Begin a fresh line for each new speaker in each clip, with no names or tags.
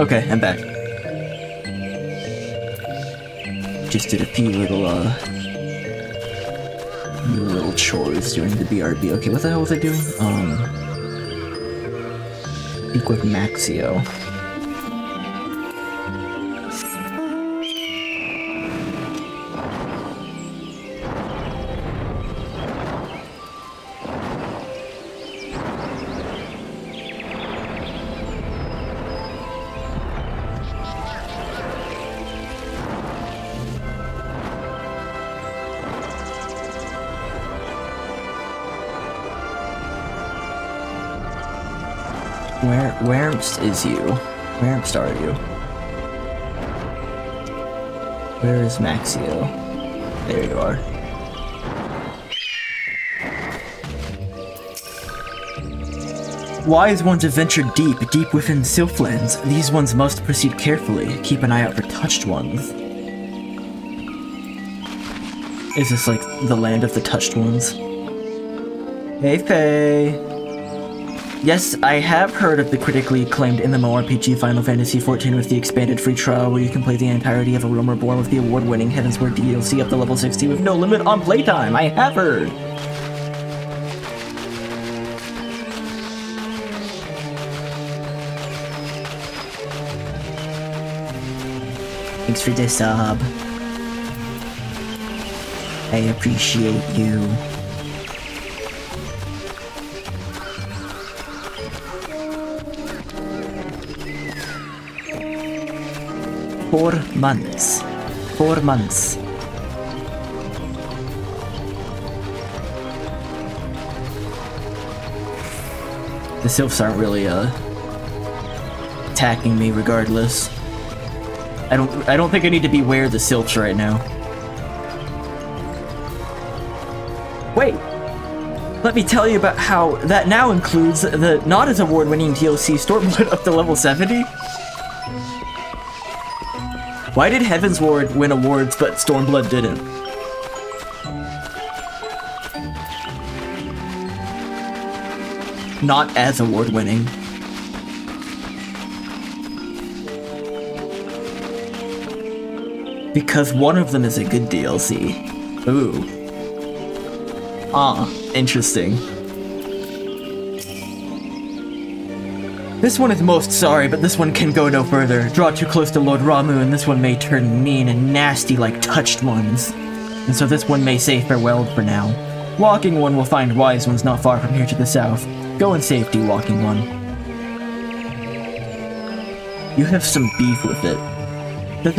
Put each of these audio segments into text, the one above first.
Okay, I'm back. Just did a few little chores during the BRB. Okay, what the hell was I doing? Speak with Maxio. Where'st is you? Where'st are you? Where is Maxio? There you are. Wise ones have ventured deep within Sylphlands. These ones must proceed carefully. Keep an eye out for touched ones. Is this like the land of the touched ones? Hey, Faye! Yes, I have heard of the critically acclaimed MMORPG Final Fantasy XIV with the expanded free trial where you can play the entirety of A Realm Reborn with the award-winning Heavensward DLC up to level 60 with no limit on playtime. I have heard! Thanks for the sub. I appreciate you. 4 months. 4 months. The sylphs aren't really attacking me regardless. I don't think I need to be aware of the sylphs right now. Wait! Let me tell you about how that now includes the not as award-winning DLC Stormblood up to level 70. Why did Heavensward win awards but Stormblood didn't? Not as award-winning. Because one of them is a good DLC. Ooh. Ah, interesting. This one is most sorry, but this one can go no further. Draw too close to Lord Ramu, and this one may turn mean and nasty like touched ones. And so this one may say farewell for now. Walking One will find wise ones not far from here to the south. Go in safety, Walking One. You have some beef with it. Does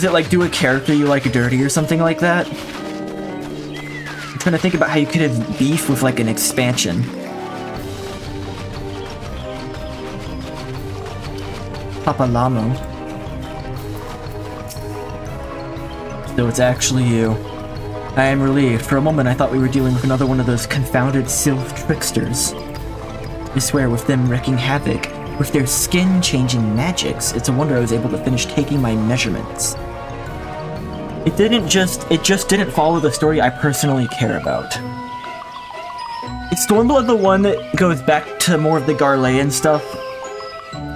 it like do a character you like dirty or something like that? I'm trying to think about how you could have beef with like an expansion. Papa Lamo. So it's actually you. I am relieved. For a moment I thought we were dealing with another one of those confounded sylph tricksters. I swear, with them wreaking havoc, with their skin-changing magics, it's a wonder I was able to finish taking my measurements. It just didn't follow the story I personally care about. Is Stormblood the one that goes back to more of the Garlean stuff?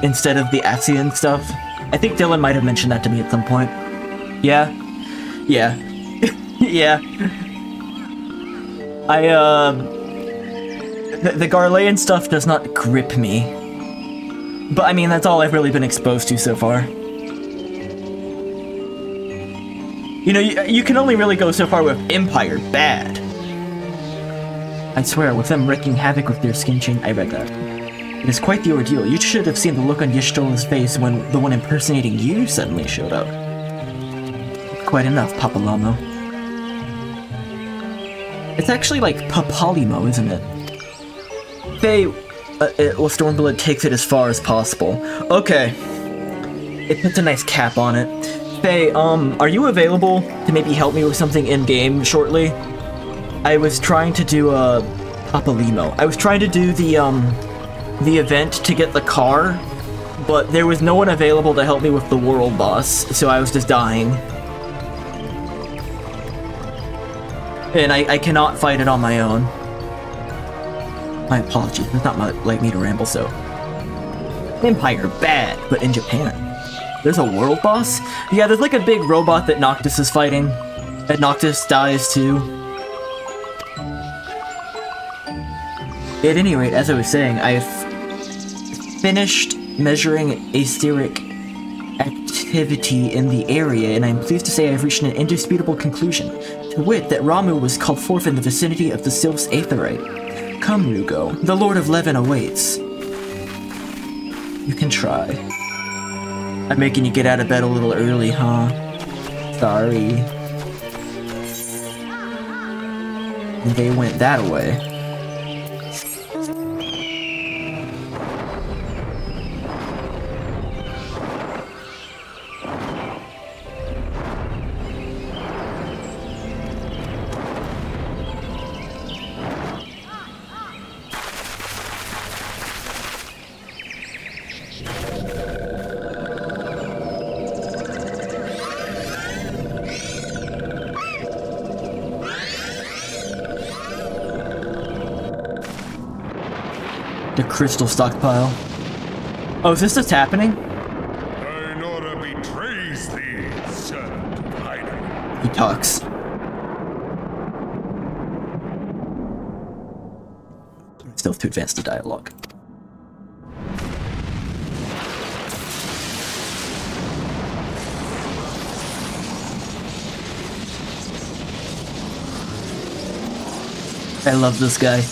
Instead of the Ascian stuff? I think Dylan might have mentioned that to me at some point. Yeah? Yeah. Yeah. The Garlean stuff does not grip me. But I mean, that's all I've really been exposed to so far. You know, you can only really go so far with Empire bad. I swear, with them wreaking havoc with their skin chain, I read that. It is quite the ordeal. You should have seen the look on Y'shtola's face when the one impersonating you suddenly showed up. Quite enough, Papa Lamo. It's actually like Papalimo, isn't it? Faye, well, Stormblood takes it as far as possible. Okay. It puts a nice cap on it. Faye, are you available to maybe help me with something in-game shortly? I was trying to do, Papalimo. I was trying to do the event to get the car, but there was no one available to help me with the world boss, so I was just dying. And I cannot fight it on my own. My apologies, it's not like me to ramble so. Empire bad, but in Japan. There's a world boss? Yeah, there's like a big robot that Noctis is fighting. And Noctis dies too. At any rate, as I was saying, I've finished measuring aetheric activity in the area, and I'm pleased to say I've reached an indisputable conclusion, to wit that Ramuh was called forth in the vicinity of the Sylph's aetheryte. Come, Rugo, the Lord of Levin awaits. You can try. I'm making you get out of bed a little early, huh? Sorry. They went that way. The crystal stockpile. Oh, is this just happening?
Nora betrays thee, servant of Hyden.
He talks. Still too advanced to dialogue. I love this guy.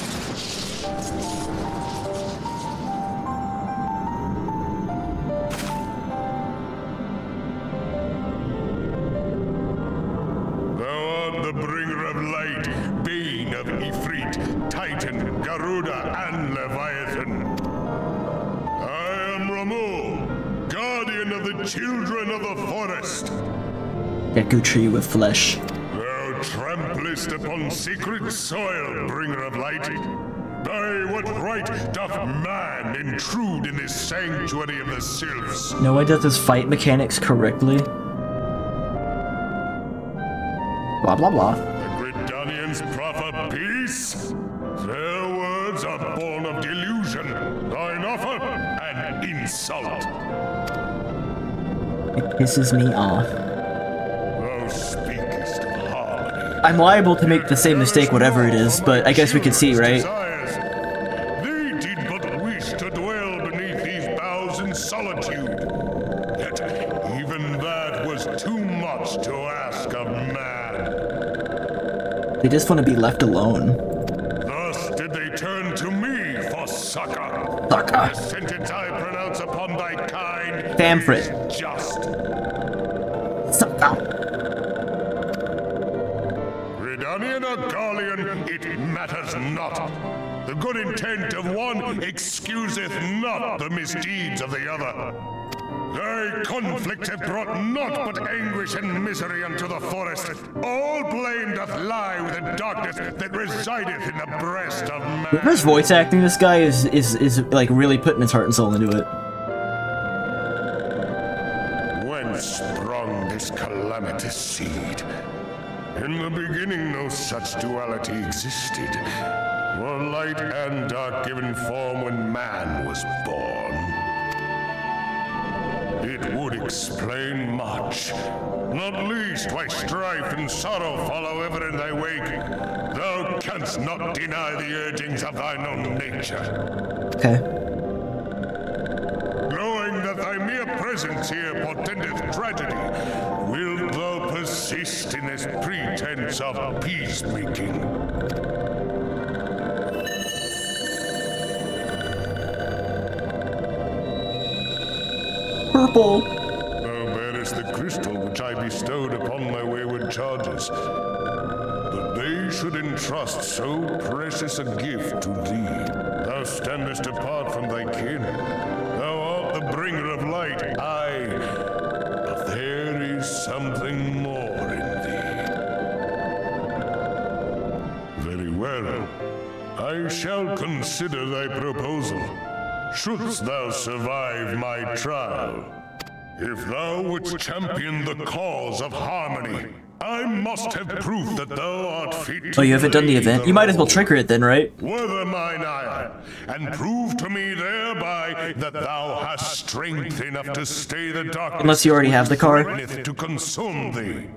Deku tree with flesh.
Thou tramplest upon sacred soil, bringer of light. By what right doth man intrude in this sanctuary of the sylphs?
No one does his fight mechanics correctly. Blah blah blah.
The Gridanians proffer peace. Their words are born of delusion. Thine offer an insult.
It pisses me off.
Speakest of harmony.
I'm liable to make the same mistake, whatever it is, but I guess we could see, right?
They did but wish to dwell beneath these boughs in solitude. Yet even that was too much to ask of man.
They just want to be left alone.
Thus did they turn to me for succor.
Succor.
The sentence I pronounce upon thy kind
Famfrit.
is just.
Succor.
Gridanian or Garlean, it matters not. The good intent of one excuseth not the misdeeds of the other. Thy conflicts have brought naught but anguish and misery unto the forest. All blame doth lie with the darkness that resideth in the breast of man.
Whoever's voice acting this guy is like really putting his heart and soul into it.
Whence sprung this calamitous seed? In the beginning no such duality existed. Were light and dark given form when man was born? It would explain much, not least why strife and sorrow follow ever in thy wake. Thou canst not deny the urgings of thine own nature.
Okay.
Knowing that thy mere presence here portendeth tragedy, wilt thou persist in this pretense of peacemaking?
Purple.
Thou bearest the crystal which I bestowed upon my wayward charges. That they should entrust so precious a gift to thee. Thou standest apart from thy kin. Thou art the bringer of light, aye. But there is something more in thee. Very well. I shall consider thy proposal. Shouldst thou survive my trial, if thou wouldst champion the cause of harmony, I must have proof that thou art fit.
Oh, you haven't done the event? You might as well trigger it then, right?
Wither mine ire, and prove to me thereby that thou hast strength enough to stay the darkness.
Unless you already have the card.
To consume thee.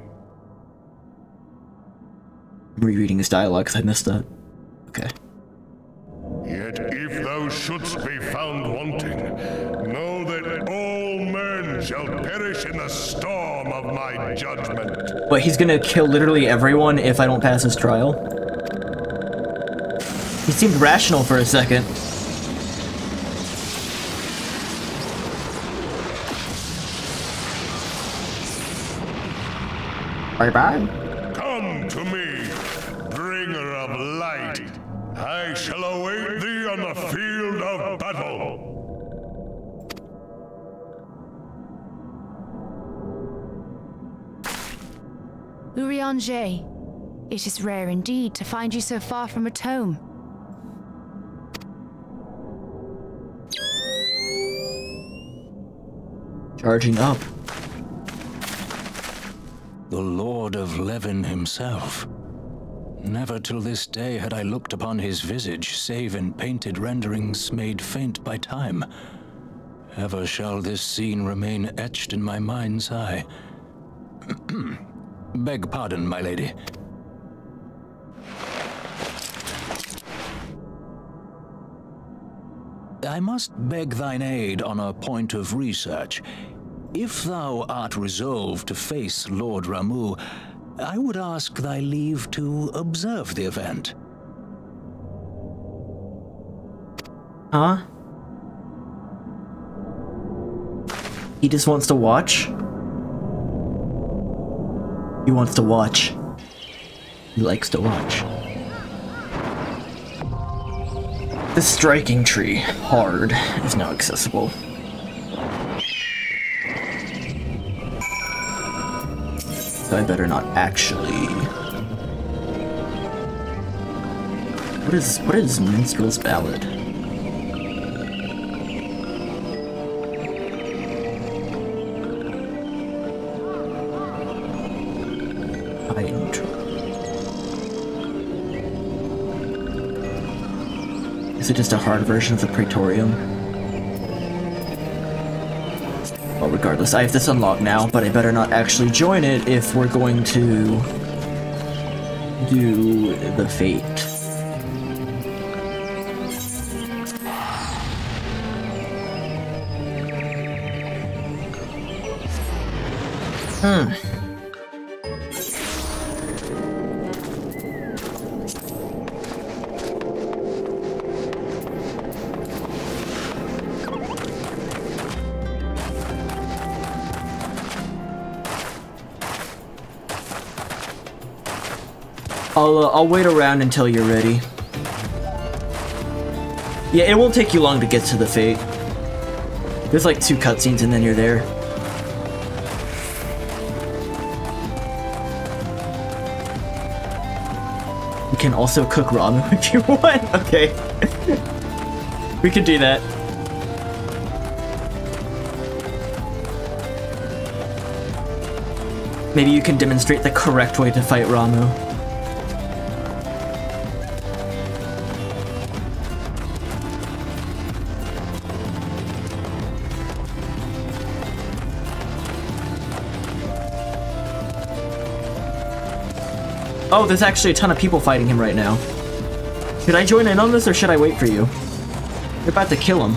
I'm rereading his dialogue because I missed that. Okay.
Yet if thou shouldst be found wanting, know that all men shall perish in the storm of my judgment.
But he's gonna kill literally everyone if I don't pass his trial? He seemed rational for a second. Bye-bye.
Come to me, bringer of light. I shall await thee on the field of battle.
Urianger, it is rare indeed to find you so far from a tome.
Charging up.
The Lord of Levin himself. Never till this day had I looked upon his visage, save in painted renderings made faint by time. Ever shall this scene remain etched in my mind's eye. Beg pardon, my lady. I must beg thine aid on a point of research. If thou art resolved to face Lord Ramuh, I would ask thy leave to observe the event.
Huh? He just wants to watch? He wants to watch. He likes to watch. The striking tree, hard, is now accessible. So I better not actually... What is Minstrel's Ballad? Is it just a hard version of the Praetorium? Well, regardless, I have this unlocked now, but I better not actually join it if we're going to do the Fate. I'll wait around until you're ready. Yeah, it won't take you long to get to the Fate. There's like 2 cutscenes and then you're there. You can also cook ramen if you want. Okay. We could do that. Maybe you can demonstrate the correct way to fight Ramuh. Oh, there's actually a ton of people fighting him right now. Should I join in on this or should I wait for you? You're about to kill him.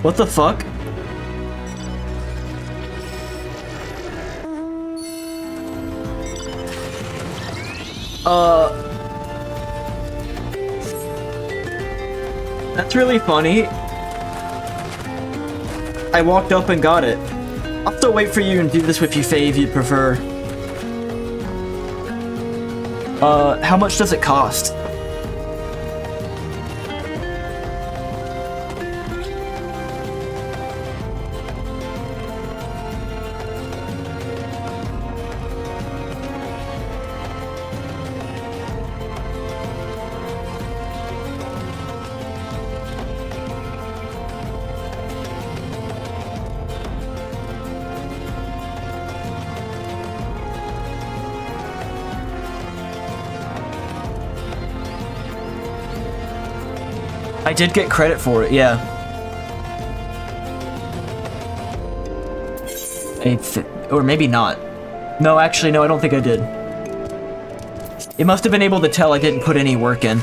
What the fuck? That's really funny. I walked up and got it. I'll still wait for you and do this with you, Faye, if you'd prefer. How much does it cost? I did get credit for it, yeah. Or maybe not. No, actually, no, I don't think I did. It must have been able to tell I didn't put any work in.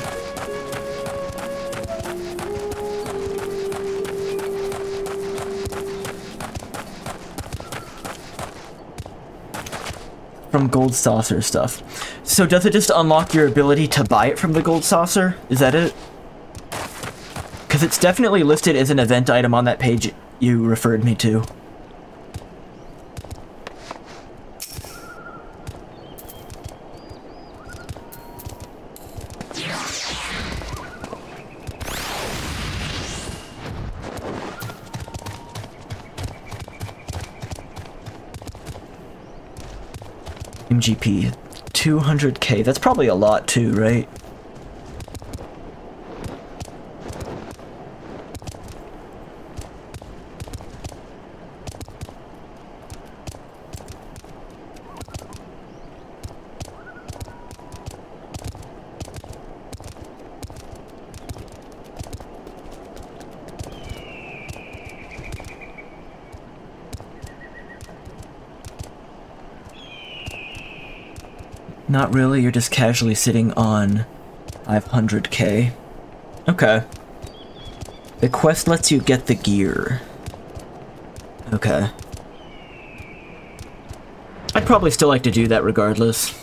From gold saucer stuff. So does it just unlock your ability to buy it from the gold saucer? Is that it? Because it's definitely listed as an event item on that page you referred me to. MGP, 200k. That's probably a lot too, right? Not really, you're just casually sitting on 500k. Okay. The quest lets you get the gear. Okay. I'd probably still like to do that regardless.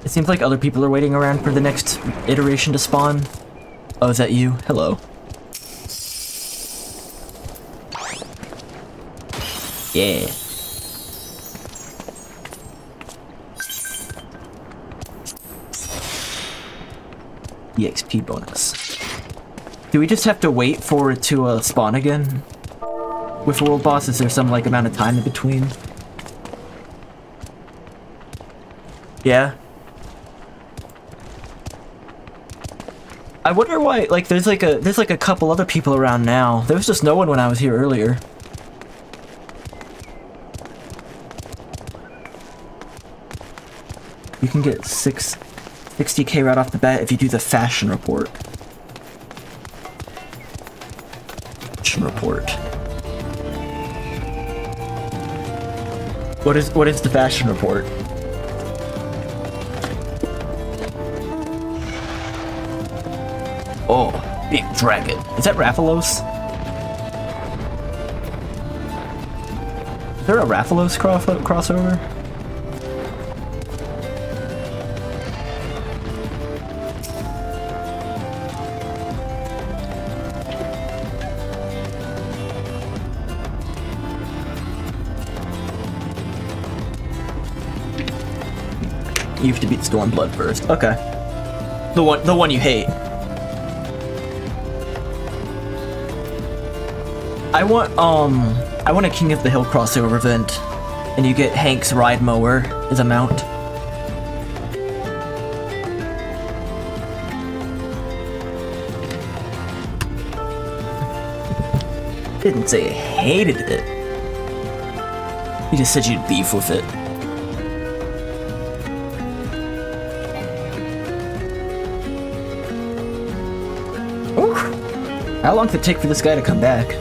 It seems like other people are waiting around for the next iteration to spawn. Oh, is that you? Hello. Yeah. EXP bonus. Do we just have to wait for it to spawn again? With world boss, is there some like amount of time in between? Yeah. I wonder why, like, there's like a couple other people around now. There was just no one when I was here earlier. You can get 60k right off the bat if you do the fashion report. Fashion report. What is the fashion report? Oh, big dragon. Is that Rathalos? Is there a Rathalos crossover? You have to beat Stormblood first. Okay. The one you hate. I want a King of the Hill crossover event, and you get Hank's ride mower as a mount. Didn't say I hated it. You just said you'd beef with it. Ooh. How long did it take for this guy to come back?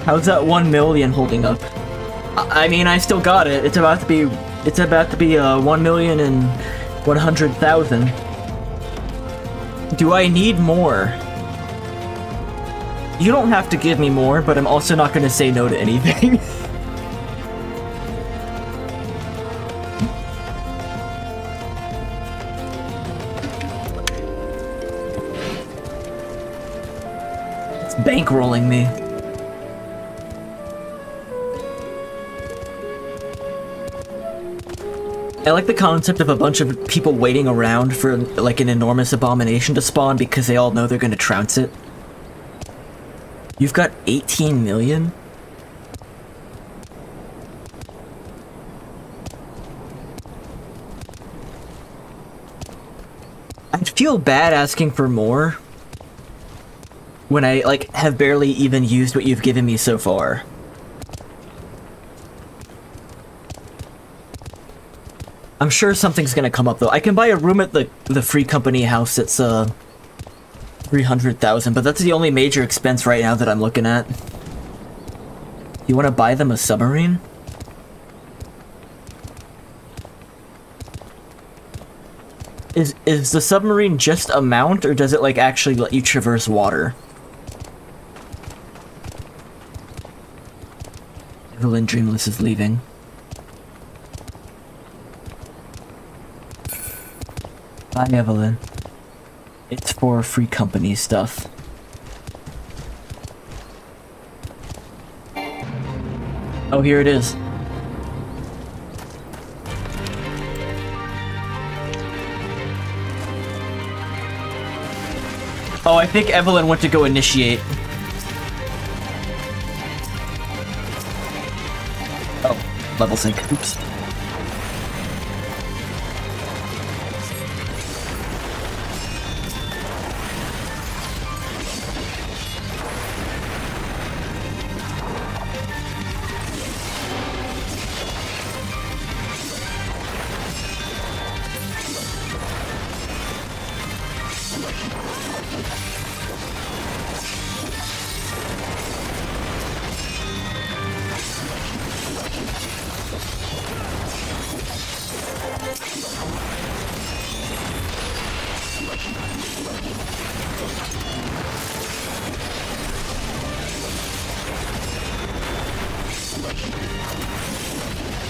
How's that 1 million holding up? I mean, I still got it. It's about to be 1,100,000. Do I need more? You don't have to give me more, but I'm also not going to say no to anything. It's bankrolling me. I like the concept of a bunch of people waiting around for, like, an enormous abomination to spawn because they all know they're gonna trounce it. You've got 18 million? I'd feel bad asking for more. when I, like, have barely even used what you've given me so far. I'm sure something's gonna come up, though. I can buy a room at the Free Company house. It's, 300,000, but that's the only major expense right now that I'm looking at. You want to buy them a submarine? Is the submarine just a mount, or does it, like, actually let you traverse water? Evelyn Dreamless is leaving. Bye, Evelyn. It's for Free Company stuff. Oh, here it is. Oh, I think Evelyn went to go initiate. Oh, level sync. Oops.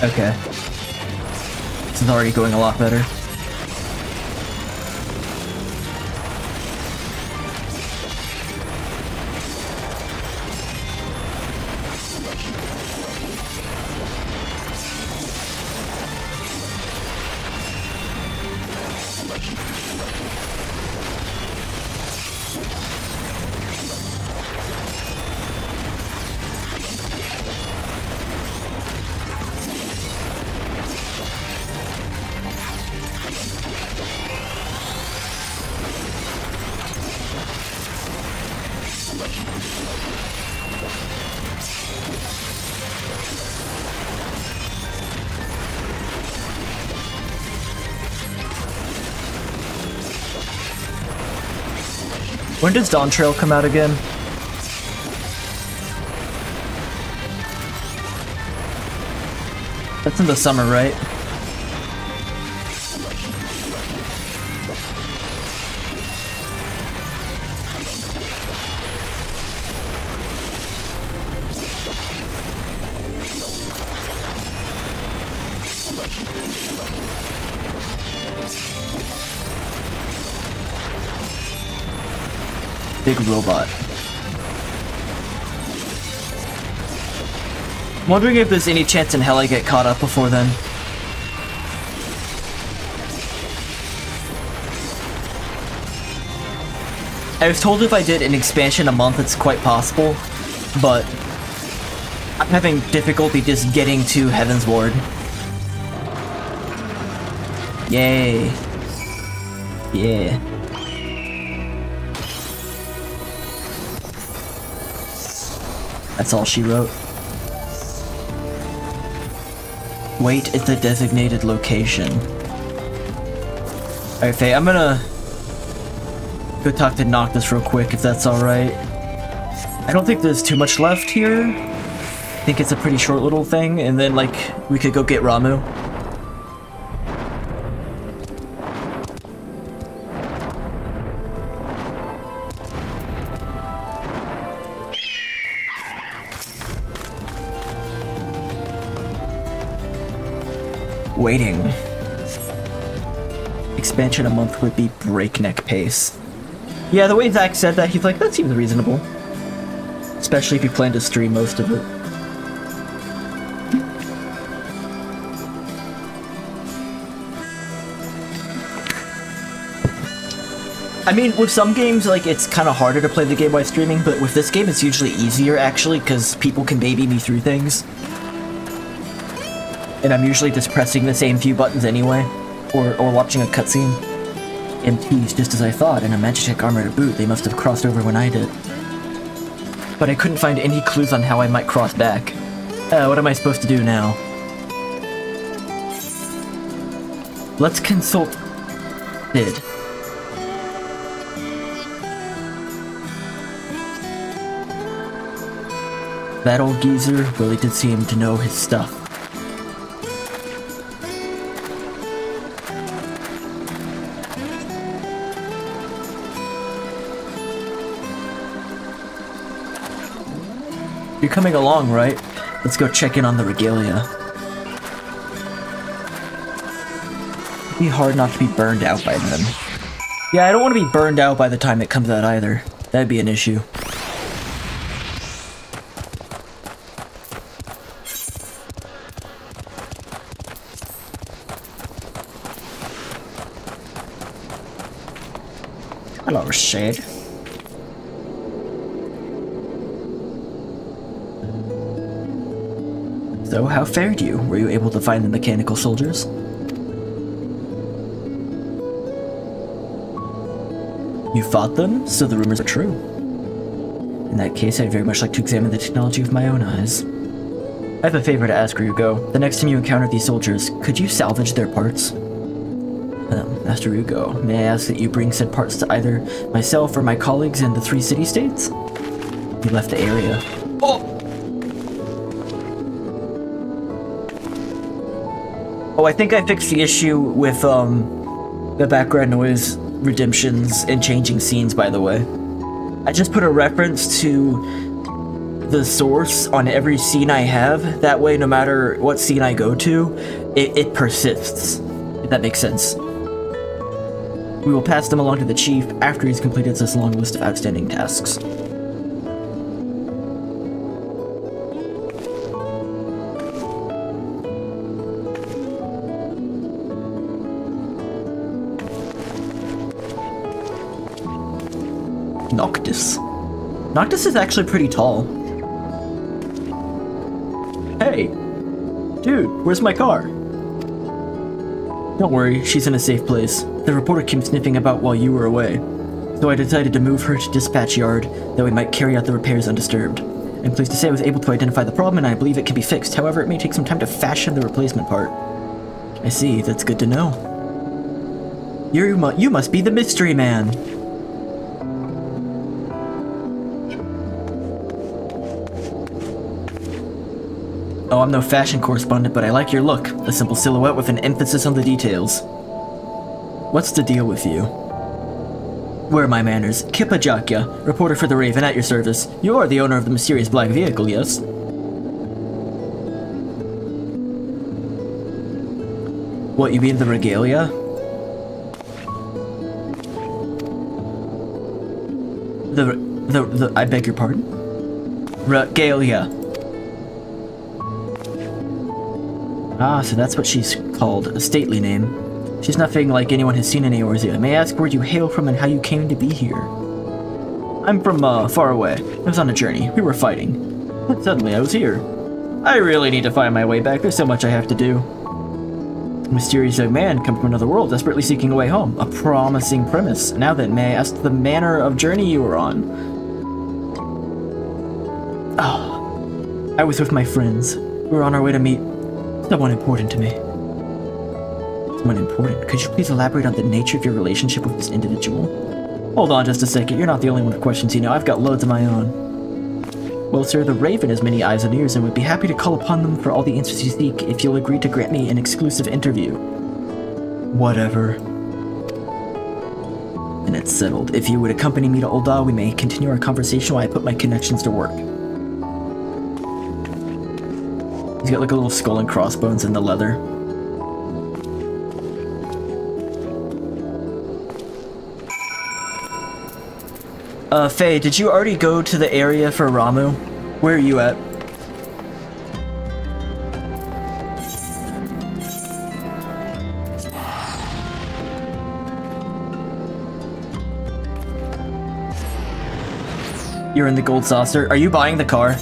Okay. This is already going a lot better. When does Dawn Trail come out again? That's in the summer, right? Big robot. I'm wondering if there's any chance in hell I get caught up before then. I was told if I did an expansion a month, it's quite possible, but I'm having difficulty just getting to Heaven's Ward. Yay. Yeah. That's all she wrote. Wait at the designated location. Alright, Faye, I'm gonna go talk to Noctis real quick, if that's alright. I don't think there's too much left here. I think it's a pretty short little thing, and then, like, we could go get Ramu. Waiting. Expansion a month would be breakneck pace. Yeah, the way Zach said that, he's like, that seems reasonable. Especially if you plan to stream most of it. I mean, with some games, like, it's kind of harder to play the game while streaming, but with this game, it's usually easier, actually, because people can baby me through things. And I'm usually just pressing the same few buttons anyway, or watching a cutscene. MTs, just as I thought, in a Magitech armor to boot, they must have crossed over when I did. but I couldn't find any clues on how I might cross back. What am I supposed to do now? Let's consult Sid. That old geezer really did seem to know his stuff. You're coming along, right? Let's go check in on the regalia. It'd be hard not to be burned out by them. Yeah, I don't want to be burned out by the time it comes out either. That'd be an issue. Hello, Shade. So, how fared you? Were you able to find the mechanical soldiers? You fought them, so the rumors are true. In that case, I'd very much like to examine the technology with my own eyes. I have a favor to ask, Ryugo. The next time you encounter these soldiers, could you salvage their parts? Master Ryugo, may I ask that you bring said parts to either myself or my colleagues in the 3 city-states? You left the area. Oh! Oh, I think I fixed the issue with, the background noise redemptions and changing scenes, by the way. I just put a reference to the source on every scene I have. That way, no matter what scene I go to, it persists, if that makes sense. We will pass them along to the chief after he's completed this long list of outstanding tasks. Noctis. Noctis is actually pretty tall. Hey! Dude, where's my car? Don't worry, she's in a safe place. The reporter came sniffing about while you were away. So I decided to move her to dispatch yard, that we might carry out the repairs undisturbed. I'm pleased to say I was able to identify the problem and I believe it can be fixed. However, it may take some time to fashion the replacement part. I see, that's good to know. You must be the mystery man! Oh, I'm no fashion correspondent, but I like your look. A simple silhouette with an emphasis on the details. What's the deal with you? Where are my manners? Kippa Jakya, reporter for the Raven, at your service. You are the owner of the mysterious black vehicle, yes? What, you mean the regalia? I beg your pardon? Regalia. Ah, so that's what she's called, a stately name. She's nothing like anyone has seen in Eorzea. May I ask where you hail from and how you came to be here? I'm from, far away. I was on a journey. We were fighting. But suddenly I was here. I really need to find my way back. There's so much I have to do. A mysterious young man come from another world, desperately seeking a way home. A promising premise. Now then, may I ask the manner of journey you were on? Oh, I was with my friends. We were on our way to meet someone important to me. Someone important? Could you please elaborate on the nature of your relationship with this individual? Hold on just a second, you're not the only one with questions, you know. I've got loads of my own. Well, sir, the Raven has many eyes and ears and would be happy to call upon them for all the answers you seek if you'll agree to grant me an exclusive interview. Whatever. And it's settled. If you would accompany me to Ul'dah, we may continue our conversation while I put my connections to work. He's got like a little skull and crossbones in the leather. Faye, did you already go to the area for Ramu? Where are you at? You're in the gold saucer. Are you buying the car?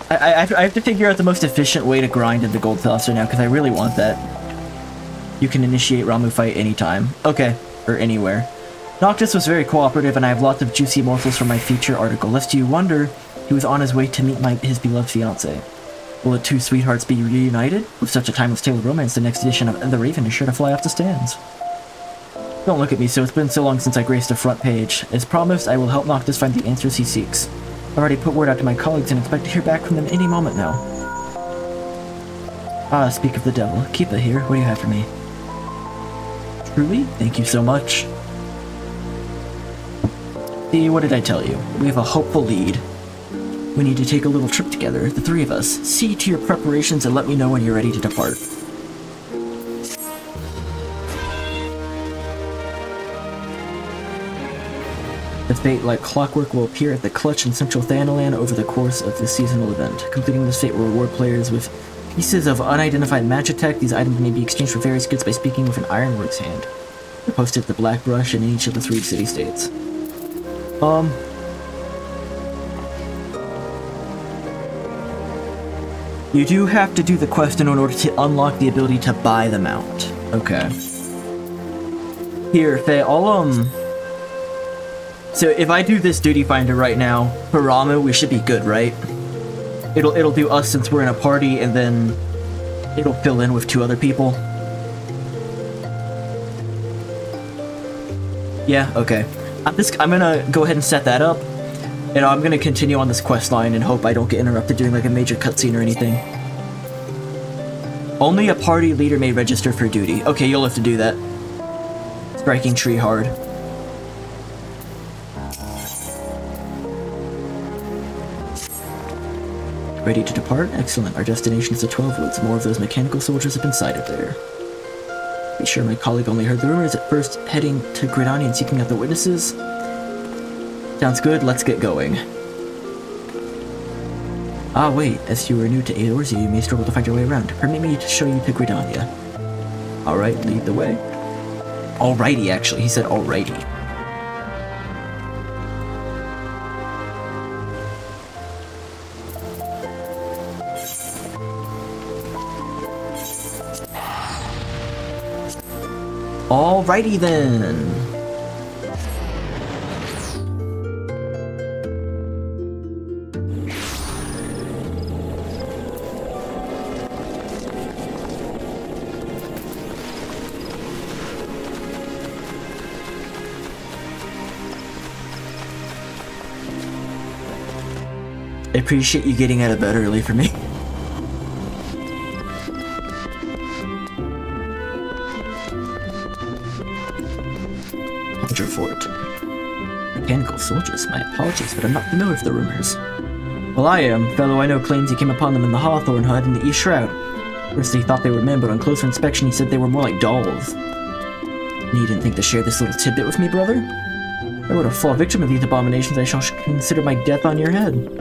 I have to figure out the most efficient way to grind in the Gold Saucer now, because I really want that. You can initiate Ramuh fight anytime. Okay, or anywhere. Noctis was very cooperative, and I have lots of juicy morsels from my feature article. Lest you wonder, he was on his way to meet his beloved fiancée. Will the two sweethearts be reunited? With such a timeless tale of romance, the next edition of The Raven is sure to fly off the stands. Don't look at me so, it's been so long since I graced a front page. As promised, I will help Noctis find the answers he seeks. I've already put word out to my colleagues and expect to hear back from them any moment now. Ah, speak of the devil. Keepa here, what do you have for me? Truly? Thank you so much. See, what did I tell you? We have a hopeful lead. We need to take a little trip together, the three of us. See to your preparations and let me know when you're ready to depart. The fate, like clockwork, will appear at the Clutch in Central Thanalan over the course of the seasonal event. Completing this fate will reward players with pieces of unidentified magitech. These items may be exchanged for various goods by speaking with an Ironworks hand. They're posted at the Black Brush in each of the 3 city-states. You do have to do the quest in order to unlock the ability to buy the mount. Okay. Here, Faye, So if I do this duty finder right now, for Ramuh, we should be good, right? It'll do us since we're in a party, and then it'll fill in with 2 other people. Yeah, okay. I'm gonna go ahead and set that up, and I'm gonna continue on this quest line and hope I don't get interrupted doing like a major cutscene or anything. Only a party leader may register for duty. Okay, you'll have to do that. Striking tree hard. Ready to depart? Excellent. Our destination is the 12 Woods. More of those mechanical soldiers have been sighted there. Be sure my colleague only heard the rumors at first, heading to Gridani and seeking out the witnesses. Sounds good, let's get going. Ah wait, as you are new to Eorzea, you may struggle to find your way around. Permit me to show you to Gridania. Alright, lead the way. Alrighty, actually, he said alrighty. Alrighty then. I appreciate you getting out of bed early for me. Fort. Mechanical soldiers, my apologies, but I'm not familiar with the rumors. Well, I am. Fellow I know claims he came upon them in the Hawthorn Hut in the East Shroud. First he thought they were men, but on closer inspection he said they were more like dolls. You didn't think to share this little tidbit with me, brother? If I were to fall victim of these abominations, I shall consider my death on your head.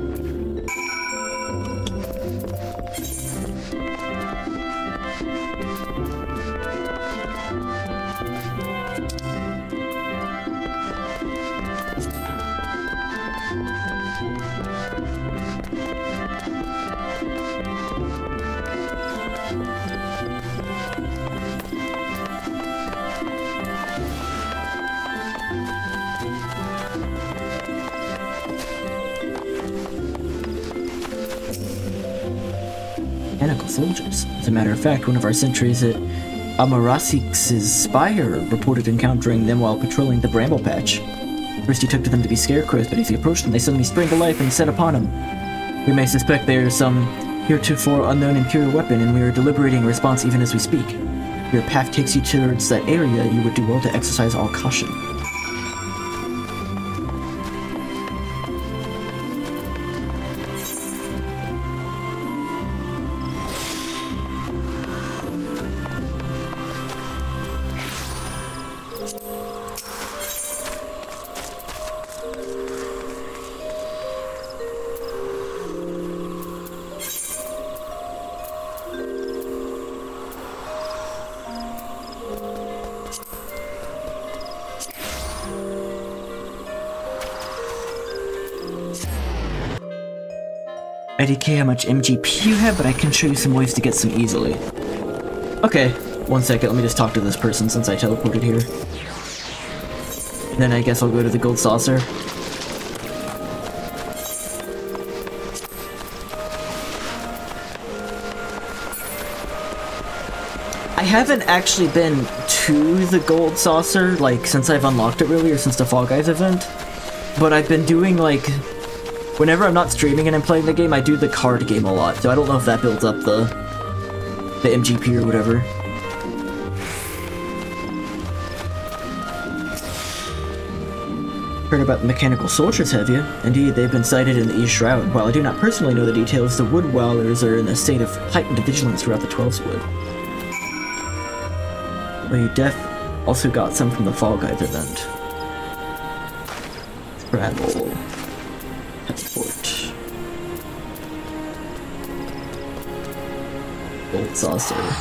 Soldiers. As a matter of fact, one of our sentries at Amarasik's spire reported encountering them while patrolling the bramble patch. First he took to them to be scarecrows, but as he approached them, they suddenly sprang to life and set upon him. We may suspect they are some heretofore unknown Imperial weapon, and we are deliberating a response even as we speak. If your path takes you towards that area, you would do well to exercise all caution. IDK how much MGP you have, but I can show you some ways to get some easily. Okay, 1 second, let me just talk to this person since I teleported here. Then I guess I'll go to the gold saucer. I haven't actually been to the gold saucer, like, since I've unlocked it really, or since the Fall Guys event. But I've been doing, like, whenever I'm not streaming and I'm playing the game, I do the card game a lot, so I don't know if that builds up the MGP or whatever. Heard about the mechanical soldiers, have you? Indeed, they've been sighted in the East Shroud. While I do not personally know the details, the Wood Wallers are in a state of heightened vigilance throughout the 12's Wood. Well, you also got some from the Fall Guys event. Travel. Passport. Gold saucer.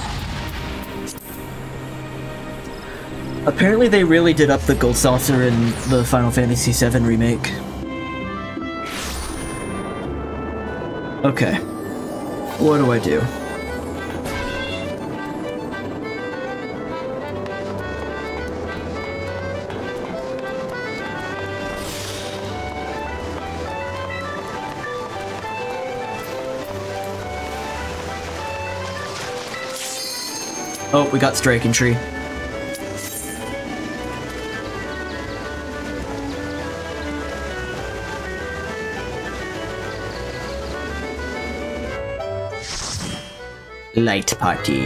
Apparently they really did up the gold saucer in the Final Fantasy VII remake. Okay. What do I do? Oh, we got Striking Tree. Light party.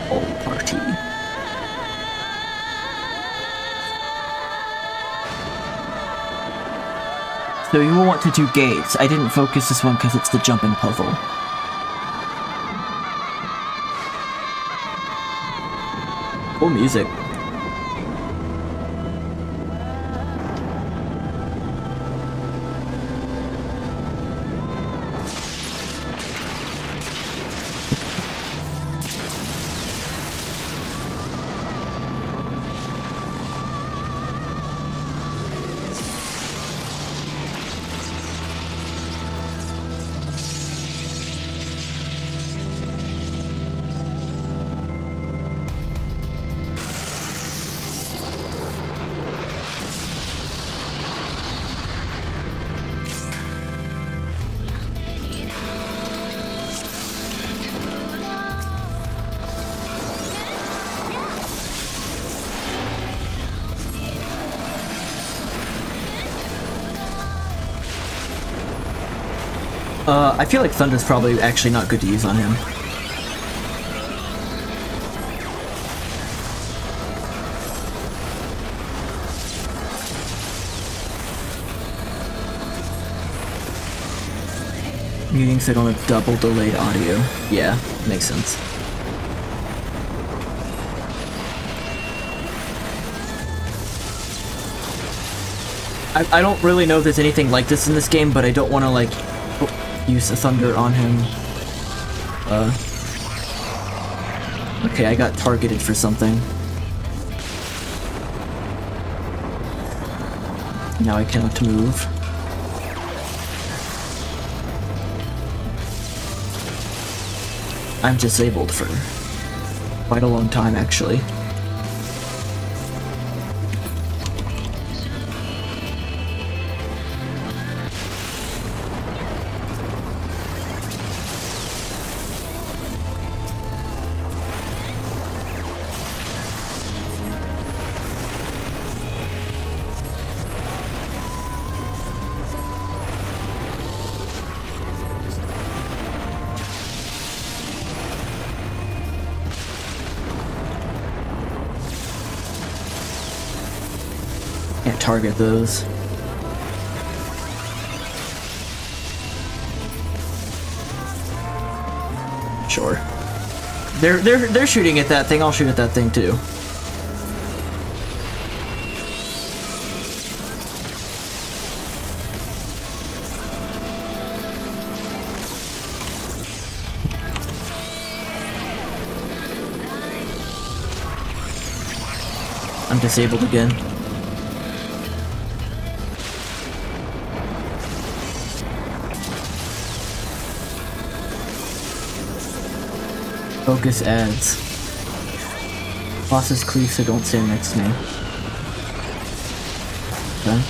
All party. So you will want to do gates. I didn't focus this one because it's the jumping puzzle. Cool music. I feel like Thunder's probably actually not good to use on him. Meetings that don't have double delayed audio. Yeah, makes sense. I don't really know if there's anything like this in this game, but I don't want to, like, use the Thunder on him. Okay, I got targeted for something. Now I cannot move. I'm disabled for quite a long time, actually. Can't target those. Sure. They're shooting at that thing. I'll shoot at that thing too. I'm disabled again. Focus ads. Bosses cleave, so don't stand next to me. Okay.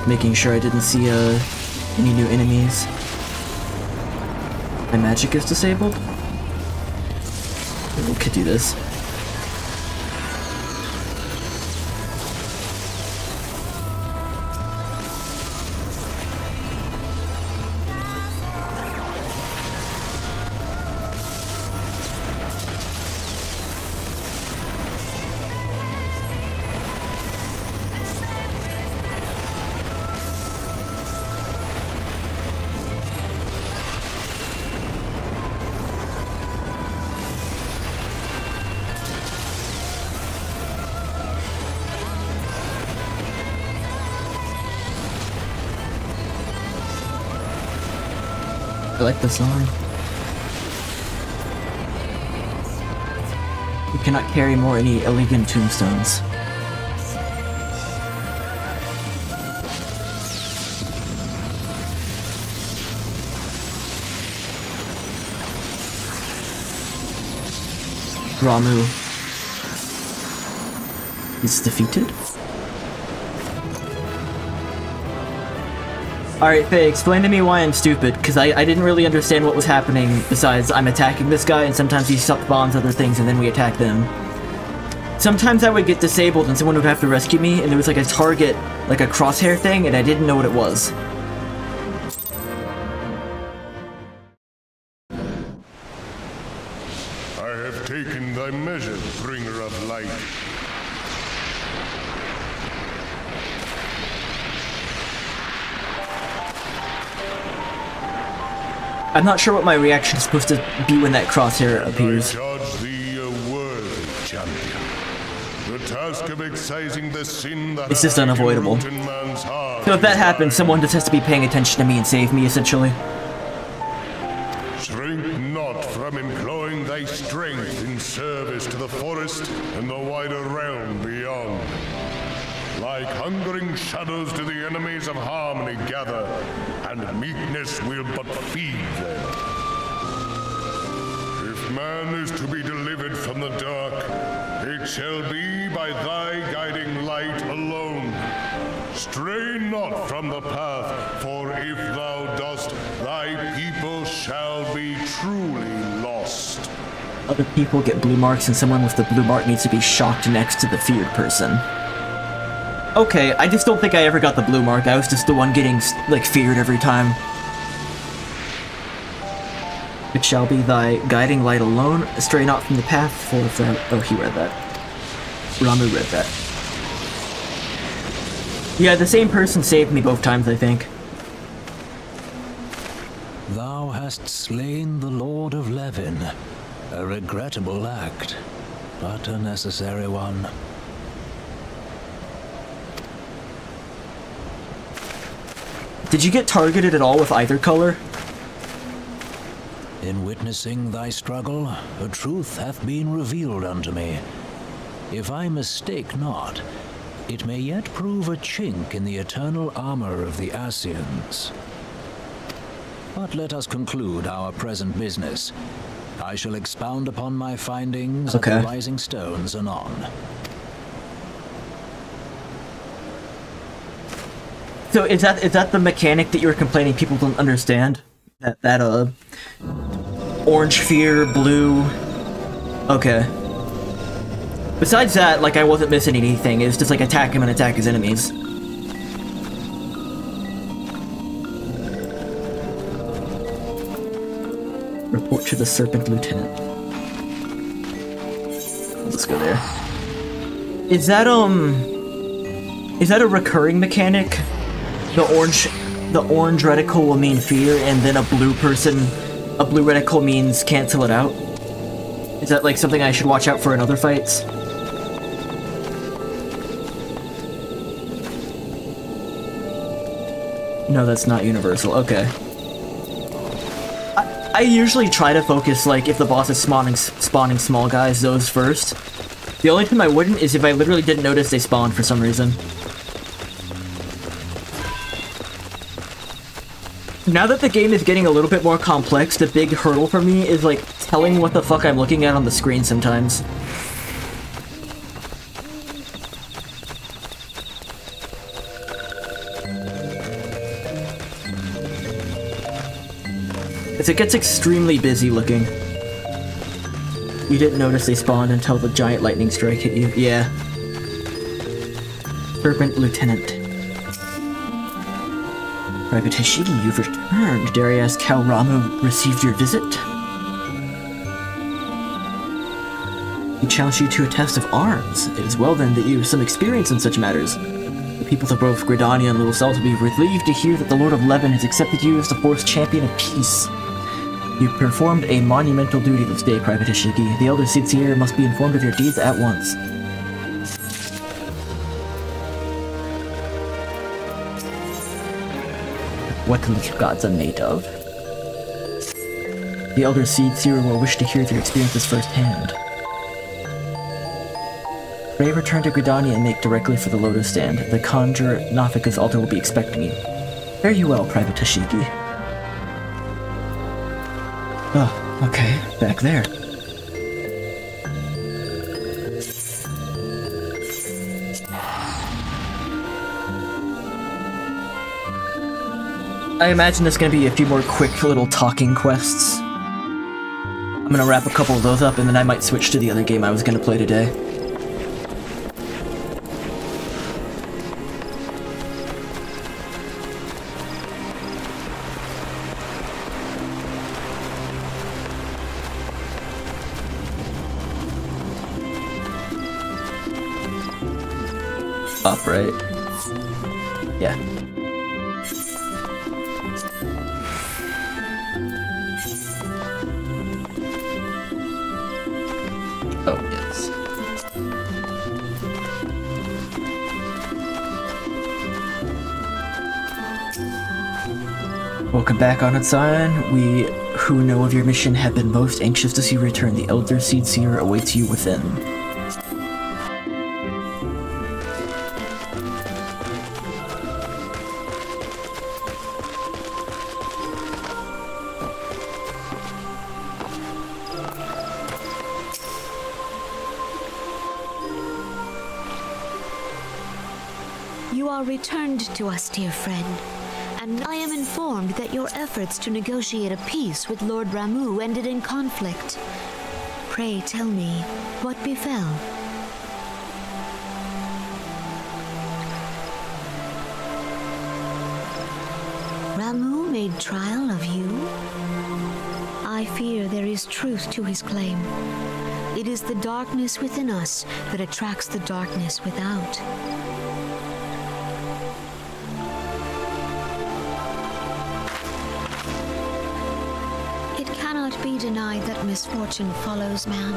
Making sure I didn't see any new enemies. My magic is disabled? We could do this. I like the song. You cannot carry more any elegant tombstones. Ramu is defeated. Alright, Faye, explain to me why I'm stupid, because I didn't really understand what was happening besides I'm attacking this guy and sometimes he spawns other things and then we attack them. Sometimes I would get disabled and someone would have to rescue me and there was like a target, like a crosshair thing, and I didn't know what it was.
I have taken thy measure, bringer of light.
I'm not sure what my reaction is supposed to be when that crosshair appears.
I judge thee a worthy champion. The task of excising the sin that
it's just unavoidable. So if that happens, someone just has to be paying attention to me and save me, essentially.
Shrink not from employing thy strength in service to the forest and the wider realm beyond. Like hungering shadows do the enemies of harmony gather, and meekness will but feed them. If man is to be delivered from the dark, it shall be by thy guiding light alone. Stray not from the path, for if thou dost, thy people shall be truly lost.
Other people get blue marks, and someone with the blue mark needs to be shocked next to the feared person. Okay, I just don't think I ever got the blue mark. I was just the one getting, like, feared every time. It shall be thy guiding light alone. Stray not from the path, for if thou... Oh, he read that. Ramu read that. Yeah, the same person saved me both times, I think.
Thou hast slain the Lord of Levin. A regrettable act, but a necessary one.
Did you get targeted at all with either color?
In witnessing thy struggle, a truth hath been revealed unto me. If I mistake not, it may yet prove a chink in the eternal armor of the Ascians. But let us conclude our present business. I shall expound upon my findings of the Rising Stones anon.
So is that the mechanic that you were complaining people don't understand? That orange fear, blue... Okay. Besides that, like, I wasn't missing anything. It was just like attack him and attack his enemies. Report to the Serpent Lieutenant. Let's go there. Is that a recurring mechanic? The orange reticle will mean fear, and then a blue reticle means cancel it out? Is that like something I should watch out for in other fights? No, that's not universal. Okay. I usually try to focus, like, if the boss is spawning small guys, those first. The only time I wouldn't is if I literally didn't notice they spawned for some reason. Now that the game is getting a little bit more complex, the big hurdle for me is, like, telling what the fuck I'm looking at on the screen sometimes. As it gets extremely busy looking. You didn't notice they spawned until the giant lightning strike hit you. Yeah. Serpent Lieutenant. Private Hashigi, you've returned. Dare I ask how Ramu received your visit? He challenged you to a test of arms. It is well then that you have some experience in such matters. The peoples of both Gridania and Little Salt will be relieved to hear that the Lord of Leven has accepted you as the Force Champion of Peace. You performed a monumental duty this day, Private Hashigi. The Elder Seedseer must be informed of your deeds at once. What little gods are made of? The Elder Seedseer will wish to hear of your experiences firsthand. Pray return to Gridania and make directly for the Lotus Stand. The Conjurer Nafika's altar will be expecting you. Fare you well, Private Hashigi. Oh, okay, back there. I imagine there's gonna be a few more quick little talking quests. I'm gonna wrap a couple of those up and then I might switch to the other game I was gonna play today. Up, right? Yeah. Oh, yes. Welcome back, Honored Scion. We who know of your mission have been most anxious to see you return. The Elder Seedseer awaits you within.
You are returned to us, dear friend, and I am informed that your efforts to negotiate a peace with Lord Ramu ended in conflict. Pray tell me, what befell? Ramu made trial of you? I fear there is truth to his claim. It is the darkness within us that attracts the darkness without. Be denied that misfortune follows man.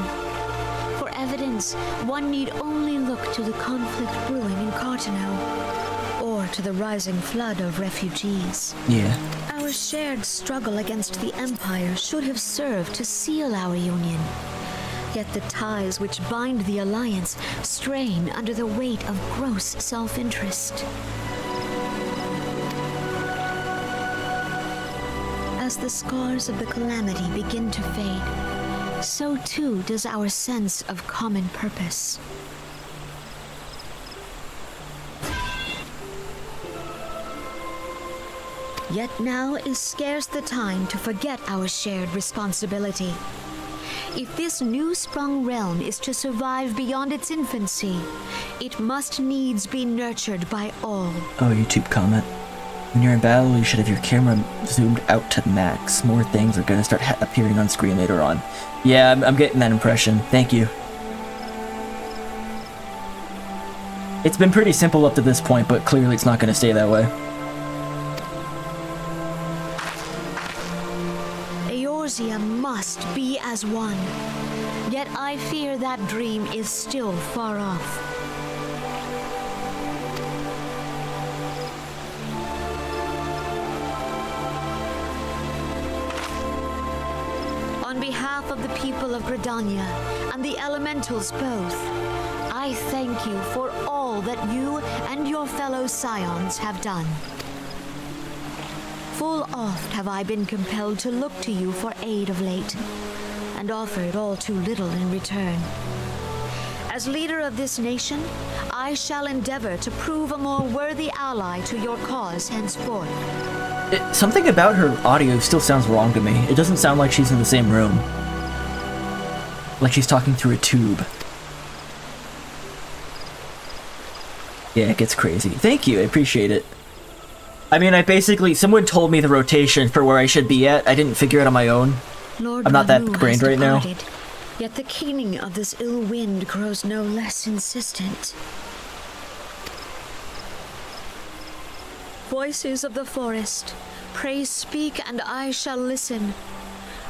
For evidence, one need only look to the conflict brewing in Cartano, or to the rising flood of refugees.
Yeah.
Our shared struggle against the Empire should have served to seal our union. Yet the ties which bind the Alliance strain under the weight of gross self-interest. As the scars of the calamity begin to fade, so too does our sense of common purpose. Yet now is scarce the time to forget our shared responsibility. If this new-sprung realm is to survive beyond its infancy, it must needs be nurtured by all.
Oh, YouTube comment. When you're in battle, you should have your camera zoomed out to max. More things are gonna start appearing on screen later on. Yeah, I'm getting that impression. Thank you. It's been pretty simple up to this point, but clearly it's not gonna stay that way.
Eorzea must be as one. Yet I fear that dream is still far off. On behalf of the people of Gridania and the elementals both, I thank you for all that you and your fellow scions have done. Full oft have I been compelled to look to you for aid of late, and offered all too little in return. As leader of this nation, I shall endeavor to prove a more worthy ally to your cause henceforth.
Something about her audio still sounds wrong to me. It doesn't sound like she's in the same room. Like she's talking through a tube. Yeah, it gets crazy. Thank you, I appreciate it. I mean, someone told me the rotation for where I should be at. I didn't figure it on my own.
Lord
I'm not that
Ramuh
brained right now.
Yet the keening of this ill wind grows no less insistent. Voices of the forest, pray speak and I shall listen.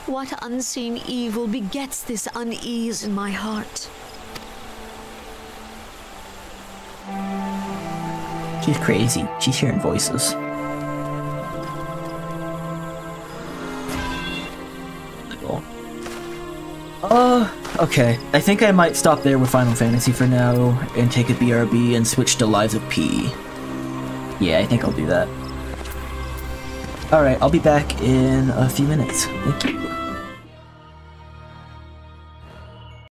What unseen evil begets this unease in my heart?
She's crazy. She's hearing voices. Okay. I think I might stop there with Final Fantasy for now and take a BRB and switch to Lives of P. Yeah, I think I'll do that. Alright, I'll be back in a few minutes. Thank you.